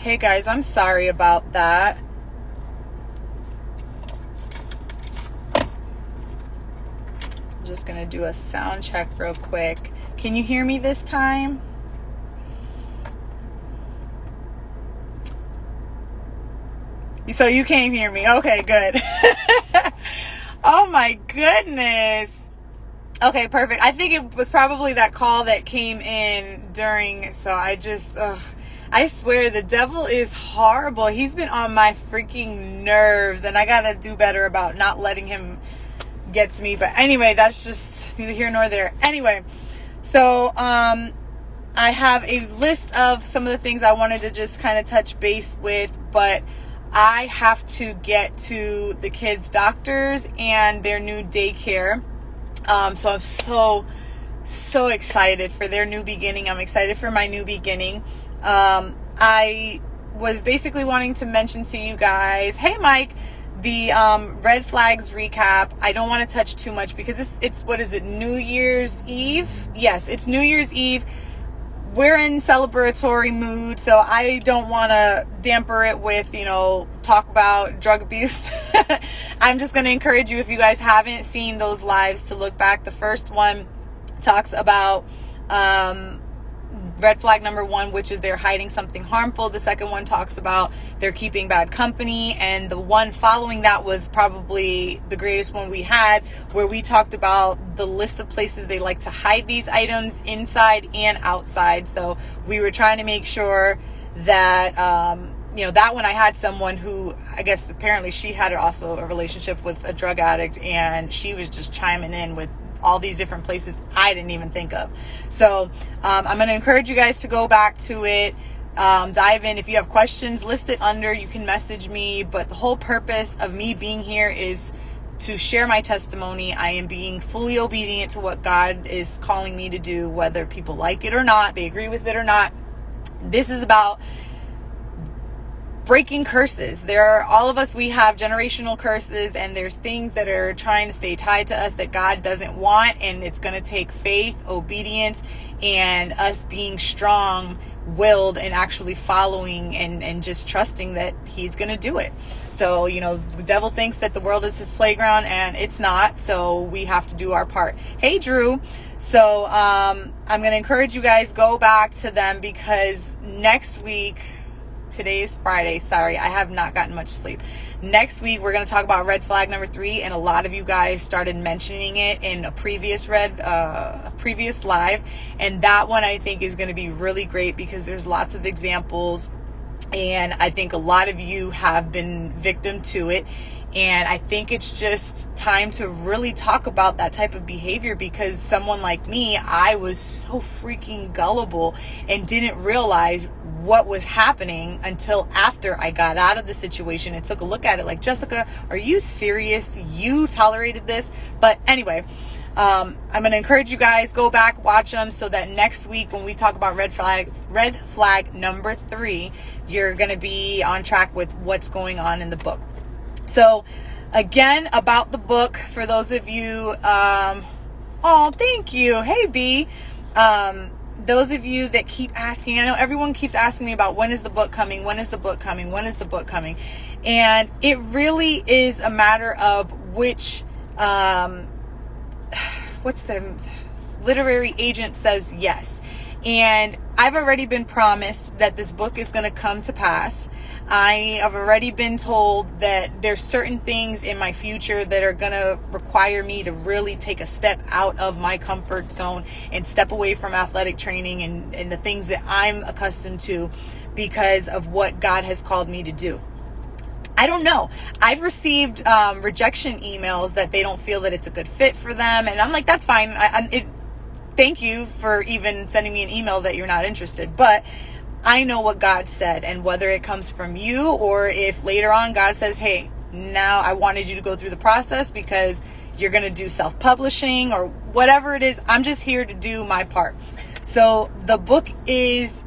Hey guys, I'm sorry about that. I'm just gonna do a sound check real quick. Can you hear me this time? So you can't hear me. Okay, good. Oh my goodness. Okay, perfect. I think it was probably that call that came in during, so I swear the devil is horrible. He's been on my freaking nerves, and I gotta do better about not letting him get to me. But anyway, that's just neither here nor there. Anyway, so I have a list of some of the things I wanted to just kind of touch base with, but I have to get to the kids' doctors and their new daycare. So I'm so excited for their new beginning. I'm excited for my new beginning. I was basically wanting to mention to you guys, hey Mike, the red flags recap. I don't want to touch too much because it's what is it, New Year's Eve? Yes, it's New Year's Eve. We're in celebratory mood, so I don't want to damper it with, talk about drug abuse. I'm just going to encourage you, if you guys haven't seen those lives, to look back. The first one talks about red flag number 1, which is they're hiding something harmful. The second one talks about they're keeping bad company. And the one following that was probably the greatest one we had, where we talked about the list of places they like to hide these items inside and outside. So we were trying to make sure that, that one I had someone who, I guess apparently she had also a relationship with a drug addict, and she was just chiming in with all these different places I didn't even think of. So I'm going to encourage you guys to go back to it, dive in. If you have questions, list it under. You can message me. But the whole purpose of me being here is to share my testimony. I am being fully obedient to what God is calling me to do, whether people like it or not, they agree with it or not. This is about breaking curses. All of us, we have generational curses, and there's things that are trying to stay tied to us that God doesn't want, and it's going to take faith, obedience, and us being strong-willed and actually following and just trusting that He's going to do it. So, the devil thinks that the world is his playground, and it's not, so we have to do our part. Hey, Drew. So, I'm going to encourage you guys, go back to them, because next week, today is Friday. Sorry, I have not gotten much sleep. Next week, we're going to talk about red flag number 3, and a lot of you guys started mentioning it in a previous live, and that one I think is going to be really great because there's lots of examples, and I think a lot of you have been victim to it. And I think it's just time to really talk about that type of behavior, because someone like me, I was so freaking gullible and didn't realize what was happening until after I got out of the situation and took a look at it like, Jessica, are you serious? You tolerated this? But anyway, I'm going to encourage you guys, go back, watch them, so that next week when we talk about red flag number 3, you're going to be on track with what's going on in the book. So again, about the book, for those of you, thank you. Hey, B. Those of you that keep asking, I know everyone keeps asking me about when is the book coming? When is the book coming? When is the book coming? And it really is a matter of which, what's the literary agent says yes. And I've already been promised that this book is going to come to pass. I have already been told that there's certain things in my future that are going to require me to really take a step out of my comfort zone and step away from athletic training and the things that I'm accustomed to because of what God has called me to do. I don't know. I've received rejection emails that they don't feel that it's a good fit for them. And I'm like, that's fine. Thank you for even sending me an email that you're not interested. But I know what God said, and whether it comes from you or if later on God says, hey, now I wanted you to go through the process because you're going to do self-publishing or whatever it is, I'm just here to do my part. So the book it's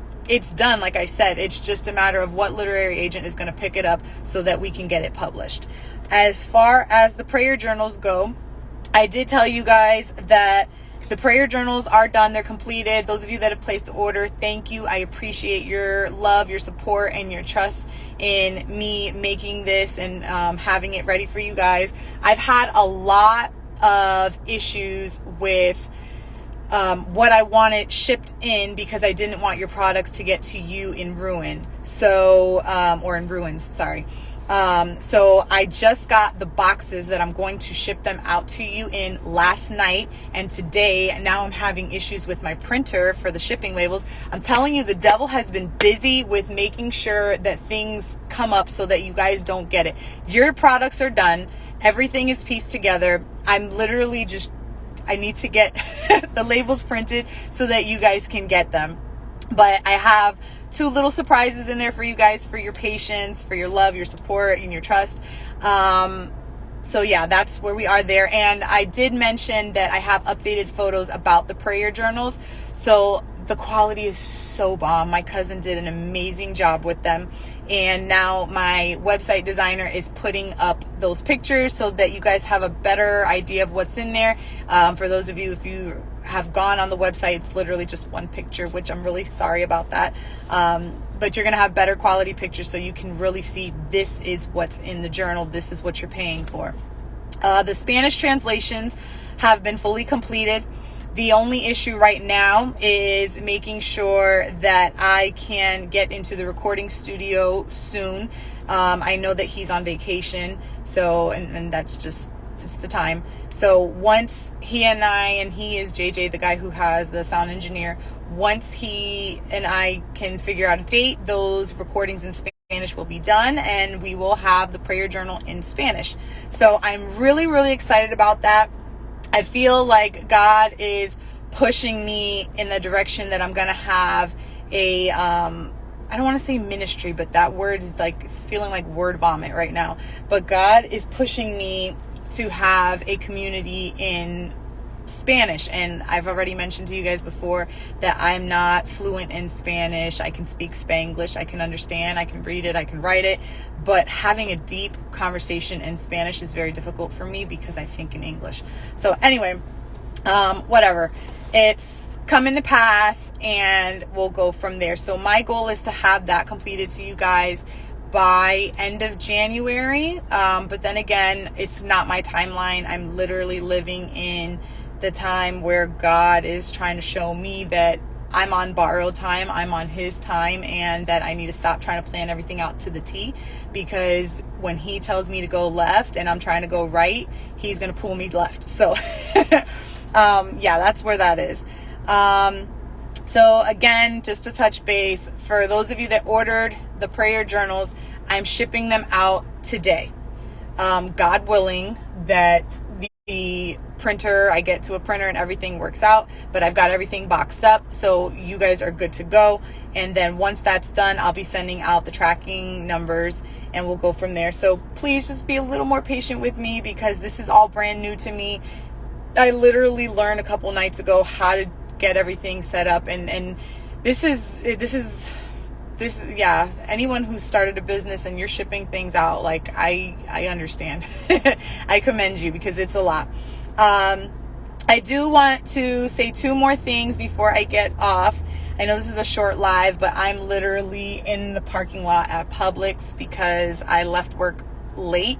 done. Like I said, it's just a matter of what literary agent is going to pick it up so that we can get it published. As far as the prayer journals go, I did tell you guys that the prayer journals are done. They're completed. Those of you that have placed order, thank you. I appreciate your love, your support, and your trust in me making this and having it ready for you guys. I've had a lot of issues with what I wanted shipped in because I didn't want your products to get to you in ruin. So, or in ruins, sorry. So I just got the boxes that I'm going to ship them out to you in last night and today. Now I'm having issues with my printer for the shipping labels. I'm telling you, the devil has been busy with making sure that things come up so that you guys don't get it. Your products are done. Everything is pieced together. I'm literally I need to get the labels printed so that you guys can get them. But I have 2 little surprises in there for you guys, for your patience, for your love, your support, and your trust. So yeah, that's where we are there. And I did mention that I have updated photos about the prayer journals. So the quality is so bomb. My cousin did an amazing job with them. And now my website designer is putting up those pictures so that you guys have a better idea of what's in there. For those of you, if you have gone on the website, it's literally just one picture, which I'm really sorry about that. But you're going to have better quality pictures so you can really see this is what's in the journal. This is what you're paying for. The Spanish translations have been fully completed. The only issue right now is making sure that I can get into the recording studio soon. I know that he's on vacation, so, and that's just, it's the time. So once he is JJ, the guy who has the sound engineer, once he and I can figure out a date, those recordings in Spanish will be done and we will have the prayer journal in Spanish. So I'm really, really excited about that. I feel like God is pushing me in the direction that I'm going to have a, I don't want to say ministry, but that word is like, it's feeling like word vomit right now. But God is pushing me to have a community in Spanish. And I've already mentioned to you guys before that I'm not fluent in Spanish. I can speak Spanglish. I can understand. I can read it. I can write it. But having a deep conversation in Spanish is very difficult for me because I think in English. So anyway, whatever. It's coming to pass and we'll go from there. So my goal is to have that completed to you guys by end of January. But then again, it's not my timeline. I'm literally living in the time where God is trying to show me that I'm on borrowed time, I'm on his time, and that I need to stop trying to plan everything out to the T, because when he tells me to go left and I'm trying to go right, he's going to pull me left. So yeah, that's where that is. So again, just to touch base, for those of you that ordered the prayer journals, I'm shipping them out today. God willing that the printer, I get to a printer and everything works out, but I've got everything boxed up, so you guys are good to go. And then once that's done, I'll be sending out the tracking numbers and we'll go from there. So please just be a little more patient with me because this is all brand new to me. I literally learned a couple nights ago how to get everything set up, and this is yeah, anyone who started a business and you're shipping things out, like I understand. I commend you because it's a lot. I do want to say 2 more things before I get off. I know this is a short live, but I'm literally in the parking lot at Publix because I left work late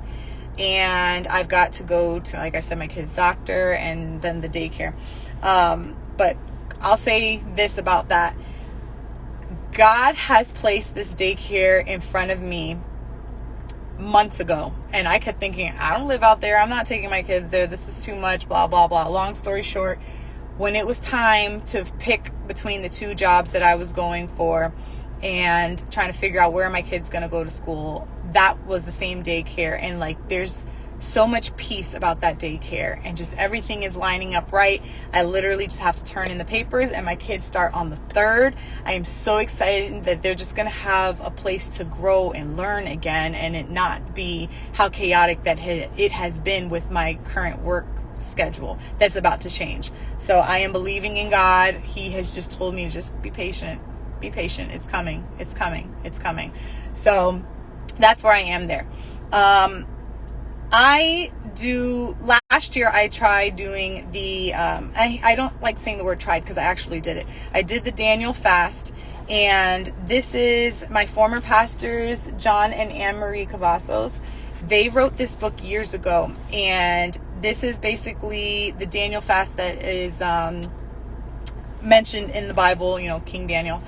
and I've got to go to, like I said, my kid's doctor and then the daycare. But I'll say this about that. God has placed this daycare in front of me months ago, and I kept thinking, I don't live out there, I'm not taking my kids there, this is too much, blah blah blah. Long story short, when it was time to pick between the 2 jobs that I was going for and trying to figure out where my kid's gonna go to school, that was the same daycare. And like, there's so much peace about that daycare and just everything is lining up right. I literally just have to turn in the papers and my kids start on the 3rd. I am so excited that they're just going to have a place to grow and learn again, and it not be how chaotic that it has been with my current work schedule that's about to change. So I am believing in God. He has just told me to just be patient. Be patient. It's coming. It's coming. It's coming. So that's where I am there. Last last year I tried doing the, I don't like saying the word tried because I actually did it. I did the Daniel fast, and this is my former pastors, John and Anne-Marie Cavazos. They wrote this book years ago, and this is basically the Daniel fast that is mentioned in the Bible, King Daniel.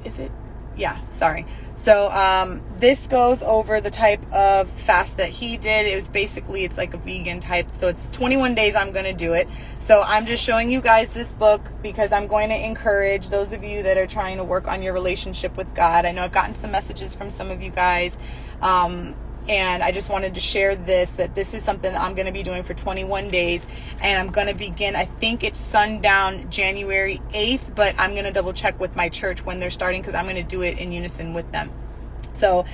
Is it? Yeah, sorry. So this goes over the type of fast that he did. It's like a vegan type. So it's 21 days I'm going to do it. So I'm just showing you guys this book because I'm going to encourage those of you that are trying to work on your relationship with God. I know I've gotten some messages from some of you guys. And I just wanted to share that this is something that I'm going to be doing for 21 days. And I'm going to begin, I think it's sundown January 8th, but I'm going to double check with my church when they're starting because I'm going to do it in unison with them. So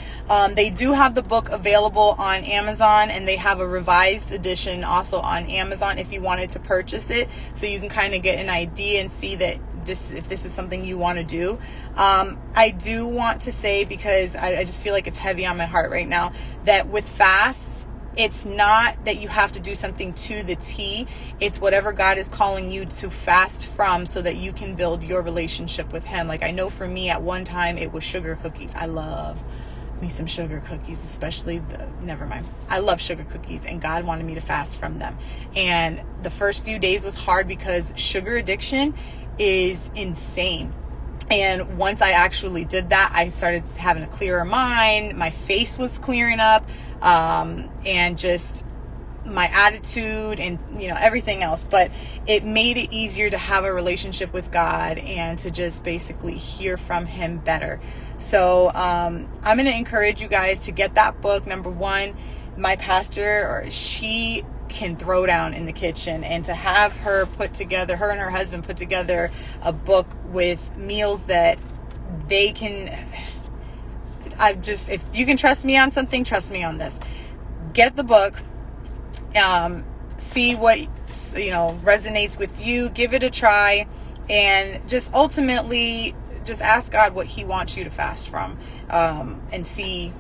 they do have the book available on Amazon, and they have a revised edition also on Amazon if you wanted to purchase it. So you can kind of get an idea and see that if this is something you want to do. I do want to say, because I just feel like it's heavy on my heart right now, that with fasts, it's not that you have to do something to the T. It's whatever God is calling you to fast from so that you can build your relationship with Him. Like I know for me at one time it was sugar cookies. I love me some sugar cookies, especially I love sugar cookies, and God wanted me to fast from them. And the first few days was hard because sugar addiction is insane. And once I actually did that, I started having a clearer mind. My face was clearing up, and just my attitude and, everything else. But it made it easier to have a relationship with God and to just basically hear from Him better. So, I'm going to encourage you guys to get that book. Number one, my pastor, she can throw down in the kitchen, and to have her and her husband put together a book with meals that they can, if you can trust me on something, trust me on this. Get the book, see what, resonates with you, give it a try, and just ultimately just ask God what He wants you to fast from, and see,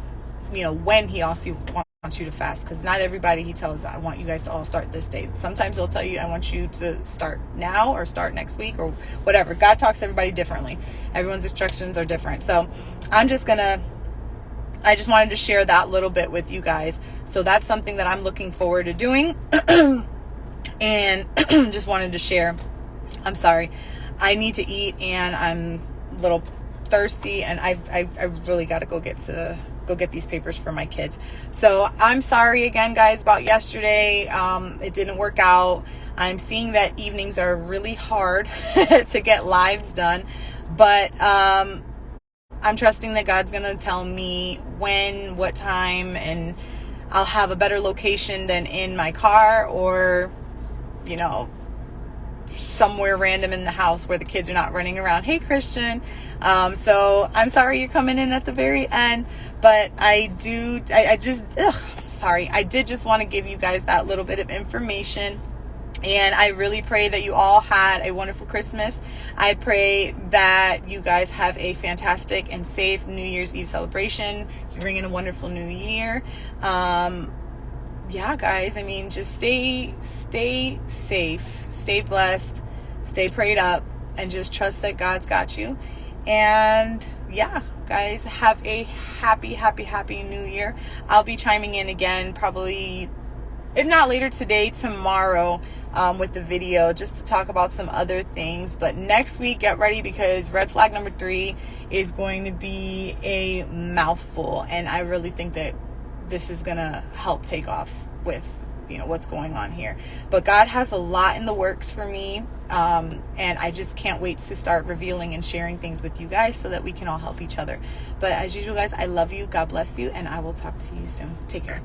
when He also wants you to fast, because not everybody He tells, I want you guys to all start this day. Sometimes He'll tell you, I want you to start now or start next week or whatever. God talks to everybody differently. Everyone's instructions are different. So I just wanted to share that little bit with you guys. So that's something that I'm looking forward to doing. And just wanted to share. I'm sorry, I need to eat, and I'm a little thirsty, and I really got to go get these papers for my kids. So I'm sorry again, guys, about yesterday. It didn't work out. I'm seeing that evenings are really hard to get lives done, but I'm trusting that God's gonna tell me when, what time, and I'll have a better location than in my car or somewhere random in the house where the kids are not running around. Hey, Christian. So I'm sorry you're coming in at the very end, but I did just want to give you guys that little bit of information. And I really pray that you all had a wonderful Christmas. I pray that you guys have a fantastic and safe New Year's Eve celebration. You bring in a wonderful new year. Yeah, guys, just stay safe, stay blessed, stay prayed up, and just trust that God's got you. And yeah, guys, have a happy new year. I'll be chiming in again, probably, if not later today, tomorrow, with the video, just to talk about some other things. But next week, get ready, because red flag number 3 is going to be a mouthful. And I really think that this is going to help take off with, what's going on here. But God has a lot in the works for me. And I just can't wait to start revealing and sharing things with you guys so that we can all help each other. But as usual, guys, I love you. God bless you. And I will talk to you soon. Take care.